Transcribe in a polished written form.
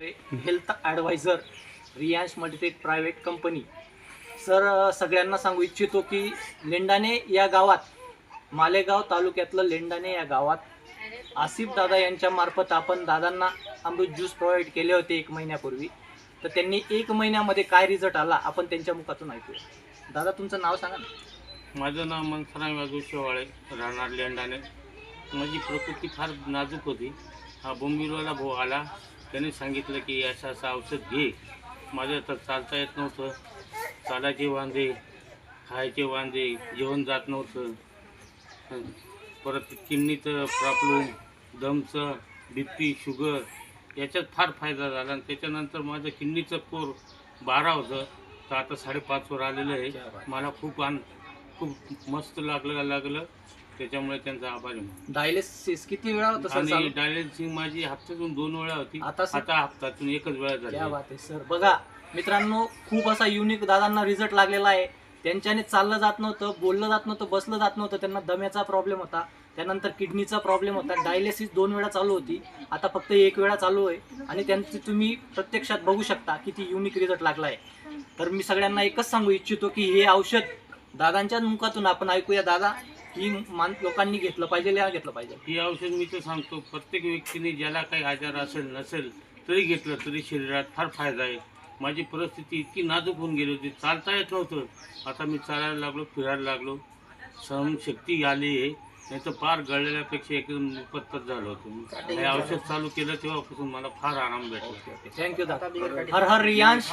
Health adviser Riyansh multitech private company. Sir, सगळ्यांना सांगू इच्छितो की लेंडाणे या गावात, मालेगाव तालुक्यातलं लेंडाणे या गावात आसिफ दादा यांच्या मार्फत आपण दादांना अमृत ज्यूस प्रोव्हाइड केले होते 1 महिन्यापूर्वी. तर त्यांनी 1 महिन्यामध्ये काय रिझल्ट आला आपण त्यांच्या मुखातून ऐकूया. दादा, तुमचं नाव सांगा ना. माझं नाव मनसराम यादव शेवाळे, राहणार लेंडाणे. माझी प्रकृती फार नाजूक होती. हा बोंबिलवाला भाऊ आला, त्याने सांगितलं की असं असं औषध घे. माझं तर चालता येत नव्हतं, चालायचे वांदे, खायचे वांदे, जेवण जात नव्हतं. परत किडनीचं प्रॉब्लेम, दमचं, BP, शुगर याच्यात फार फायदा झाला. आणि त्याच्यानंतर माझं किडनीचं स्कोर 12 होतं, तर आता 5.5वर आलेलं आहे. मला खूप मस्त लागलं. त्याच्यामुळे त्यांचा आभारी आहे. डायलिसिस किती वेळा होतं सर आणि चालू? डायलिसिस माझी हप्त्यातून 2 वेळा होती, आता हप्त्यातून 1च वेळा क्या झाली. बात आहे सर. बघा मित्रांनो, खूप असा युनिक दादांना रिझल्ट लागलेला आहे. त्यांच्याने चाललं जात नव्हतं, बोललं जात नव्हतं, बसलं जात नव्हतं. त्यांना दम्याचा प्रॉब्लेम होता, त्यानंतर किडनीचा प्रॉब्लेम होता. डायलिसिस 2 वेळा चालू होती, आता फक्त 1 वेळा चालू आहे. आणि त्यांची तुम्ही प्रत्यक्षात बघू शकता किती युनिक रिझल्ट लागला आहे. तर मी सगळ्यांना एकच सांगू इच्छितो की हे औषध दादांच्या मुखातून आपण ऐकूया. दादा, ही लोकांनी घेतलं पाहिजे या घेतलं पाहिजे? ही औषध मी तर सांगतो, प्रत्येक व्यक्तीने ज्याला काही आजार असेल नसेल तरी घेतलं तरी शरीरात फार फायदा आहे. माझी परिस्थिती इतकी नाजूक होऊन गेली होती, चालता येत नव्हतं. आता मी चालायला लागलो, फिरायला लागलो, सहनशक्ती आली आहे. नाही तर फार गळलेल्यापेक्षा एकदम निपत्तच झालं होतं. हे औषध चालू केलं तेव्हापासून मला फार आराम भेटला. थँक्यू दादा. हर हर रियांश.